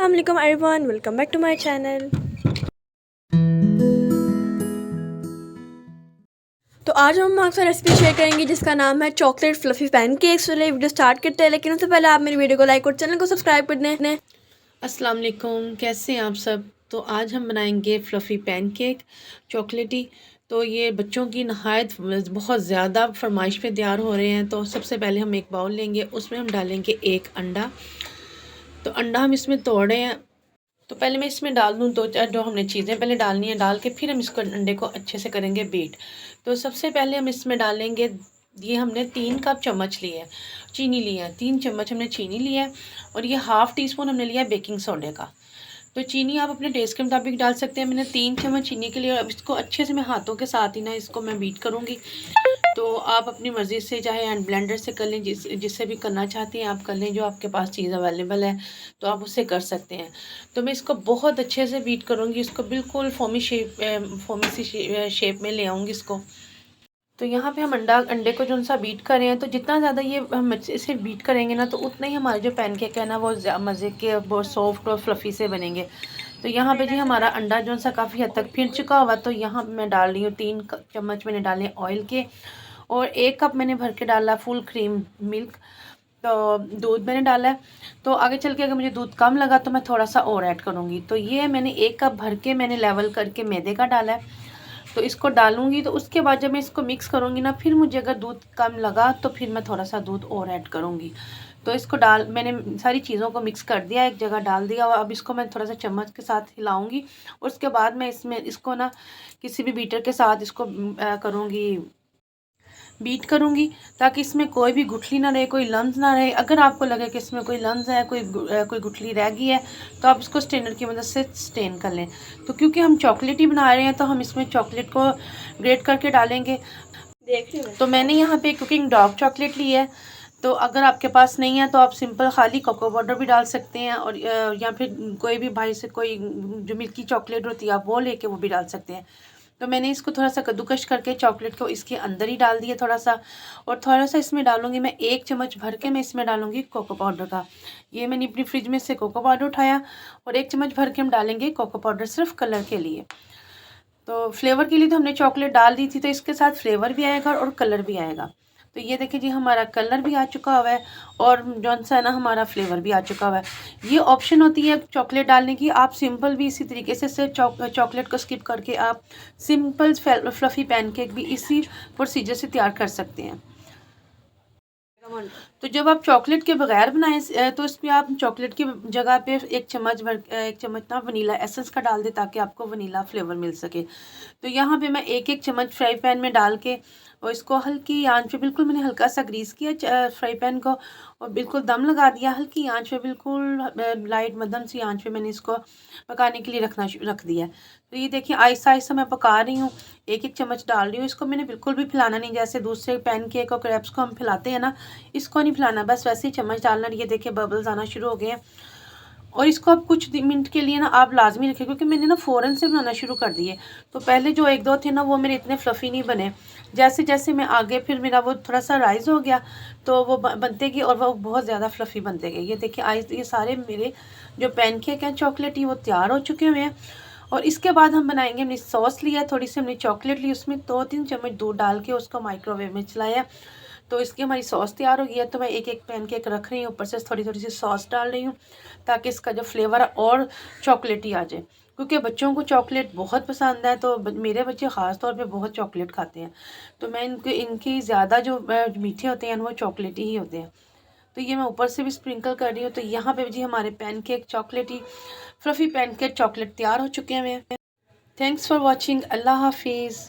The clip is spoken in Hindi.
अस्सलाम वालेकुम everyone, welcome back to my channel. तो आज हम आपसे रेसिपी शेयर करेंगे जिसका नाम है चॉकलेट फ्लफी पैनकेक्स। चलिए वीडियो स्टार्ट करते हैं, लेकिन उससे पहले आप मेरी वीडियो को लाइक और चैनल को सब्सक्राइब कर दें। अस्सलाम वालेकुम, कैसे हैं आप सब। तो आज हम बनाएंगे फ्लफ़ी पैनकेक चॉकलेटी। तो ये बच्चों की नहायत बहुत ज़्यादा फरमाइश पे तैयार हो रहे हैं। तो सबसे पहले हम एक बाउल लेंगे, उसमें हम डालेंगे एक अंडा। तो अंडा हम इसमें तोड़ रहे हैं। तो पहले मैं इसमें डाल दूँ तो जो हमने चीज़ें पहले डालनी है, डाल के फिर हम इसको अंडे को अच्छे से करेंगे बीट। तो सबसे पहले हम इसमें डालेंगे, ये हमने 3 कप चम्मच लिए है चीनी ली है, 3 चम्मच हमने चीनी लिया है। और ये हाफ़ टी स्पून हमने लिया है बेकिंग सोडे का। तो चीनी आप अपने टेस्ट के मुताबिक डाल सकते हैं। मैंने 3 चम्मच चीनी के लिए, अब इसको अच्छे से मैं हाथों के साथ ही ना इसको मैं बीट करूँगी। तो आप अपनी मर्ज़ी से चाहे हैंड ब्लेंडर से कर लें, जिससे भी करना चाहती हैं आप कर लें, जो आपके पास चीज़ अवेलेबल है तो आप उससे कर सकते हैं। तो मैं इसको बहुत अच्छे से बीट करूँगी, इसको बिल्कुल फोमी सी शेप में ले आऊँगी इसको। तो यहाँ पे हम अंडे को जो सा बीट कर रहे हैं, तो जितना ज़्यादा ये हम इसे बीट करेंगे ना, तो उतना ही हमारे जो पैनकेक है ना वो मज़े के बहुत सॉफ्ट और फ्लफ़ी से बनेंगे। तो यहाँ पे जी हमारा अंडा जो सा काफ़ी हद तक फिर चुका हुआ। तो यहाँ मैं डाल रही हूँ 3 चम्मच मैंने डाले ऑयल के, और 1 कप मैंने भर के डाला फुल क्रीम मिल्क। तो दूध मैंने डाला है। तो आगे चल के अगर मुझे दूध कम लगा तो मैं थोड़ा सा और ऐड करूँगी। तो ये मैंने 1 कप भर के मैंने लेवल करके मैदे का डाला है। तो इसको डालूँगी, तो उसके बाद जब मैं इसको मिक्स करूँगी ना, फिर मुझे अगर दूध कम लगा तो फिर मैं थोड़ा सा दूध और ऐड करूँगी। तो इसको मैंने सारी चीज़ों को मिक्स कर दिया, एक जगह डाल दिया। और अब इसको मैं थोड़ा सा चम्मच के साथ हिलाऊँगी। उसके बाद मैं इसको ना किसी भी बीटर के साथ इसको करूँगी, बीट करूँगी, ताकि इसमें कोई भी गुठली ना रहे, कोई लम्स ना रहे। अगर आपको लगे कि इसमें कोई लम्स है, कोई गुठली रह गई है, तो आप इसको स्ट्रेनर की मदद से स्ट्रेन कर लें। तो क्योंकि हम चॉकलेट ही बना रहे हैं, तो हम इसमें चॉकलेट को ग्रेट करके डालेंगे। तो मैंने यहाँ पे कुकिंग डार्क चॉकलेट ली है। तो अगर आपके पास नहीं है तो आप सिंपल खाली कोको पाउडर भी डाल सकते हैं, और या फिर कोई भी भाई से कोई जो मिल्की चॉकलेट होती है आप वो लेके वो भी डाल सकते हैं। तो मैंने इसको थोड़ा सा कद्दूकश करके चॉकलेट को इसके अंदर ही डाल दिया थोड़ा सा। और थोड़ा सा इसमें डालूंगी मैं 1 चम्मच भर के, मैं इसमें डालूंगी कोको पाउडर का। ये मैंने अपनी फ्रिज में से कोको पाउडर उठाया, और 1 चम्मच भर के हम डालेंगे कोको पाउडर सिर्फ कलर के लिए। तो फ्लेवर के लिए तो हमने चॉकलेट डाल दी थी, तो इसके साथ फ्लेवर भी आएगा और कलर भी आएगा। तो ये देखिए जी हमारा कलर भी आ चुका हुआ है, और जौन सा है ना हमारा फ्लेवर भी आ चुका हुआ है। ये ऑप्शन होती है चॉकलेट डालने की। आप सिंपल भी इसी तरीके से चॉकलेट को स्किप करके आप सिंपल फ्लफ़ी पैनकेक भी इसी प्रोसीजर से तैयार कर सकते हैं। तो जब आप चॉकलेट के बगैर बनाएं, तो इसमें आप चॉकलेट की जगह पे 1 चम्मच ना वनीला एसेंस का डाल दें, ताकि आपको वनीला फ्लेवर मिल सके। तो यहाँ पे मैं 1 चम्मच फ्राई पैन में डाल के, और इसको हल्की आंच पे बिल्कुल मैंने हल्का सा ग्रीस किया फ्राई पैन को, और बिल्कुल दम लगा दिया हल्की आंच पे, बिल्कुल लाइट मध्यम सी आंच पे मैंने इसको पकाने के लिए रख दिया। तो ये देखिए आहिस्ता आहिस्ता मैं पका रही हूँ, 1 चम्मच डाल रही हूँ। इसको मैंने बिल्कुल भी फैलाना नहीं, जैसे दूसरे पैनकेक और क्रैप्स को हम फैलाते हैं ना, इसको नहीं फैलाना, बस वैसे ही चम्मच डालना। ये देखिए बबल्स आना शुरू हो गए हैं। और इसको आप कुछ मिनट के लिए ना आप लाजमी रखें, क्योंकि मैंने ना फ़ौरन से बनाना शुरू कर दिए। तो पहले जो 1-2 थे ना वो मेरे इतने फ्लफ़ी नहीं बने। जैसे जैसे मैं आगे फिर मेरा वो थोड़ा सा राइज़ हो गया, तो वो बनते गए और वो बहुत ज़्यादा फ्लफ़ी बनते गए। ये देखिए ये सारे मेरे जो पैनकेक हैं चॉकलेटी वो तैयार हो चुके हुए हैं। और इसके बाद हम बनाएंगे, हमने सॉस लिया, थोड़ी सी हमने चॉकलेट ली, उसमें 2-3 चम्मच दूध डाल के उसको माइक्रोवेव में चलाया। तो इसकी हमारी सॉस तैयार हो गई है। तो मैं एक एक पैनकेक रख रही हूँ, ऊपर से थोड़ी थोड़ी सी सॉस डाल रही हूँ, ताकि इसका जो फ्लेवर और चॉकलेटी आ जाए। क्योंकि बच्चों को चॉकलेट बहुत पसंद है, तो मेरे बच्चे ख़ास तौर पे बहुत चॉकलेट खाते हैं। तो मैं इनकी ज़्यादा जो मीठे होते हैं वो चॉकलेटी ही होते हैं। तो ये मैं ऊपर से भी स्प्रिंकल कर रही हूँ। तो यहाँ पे जी हमारे पैनकेक चॉकलेटी फ्लफ़ी पैनकेक चॉकलेट तैयार हो चुके हैं। Thanks for watching. अल्लाह हाफिज़।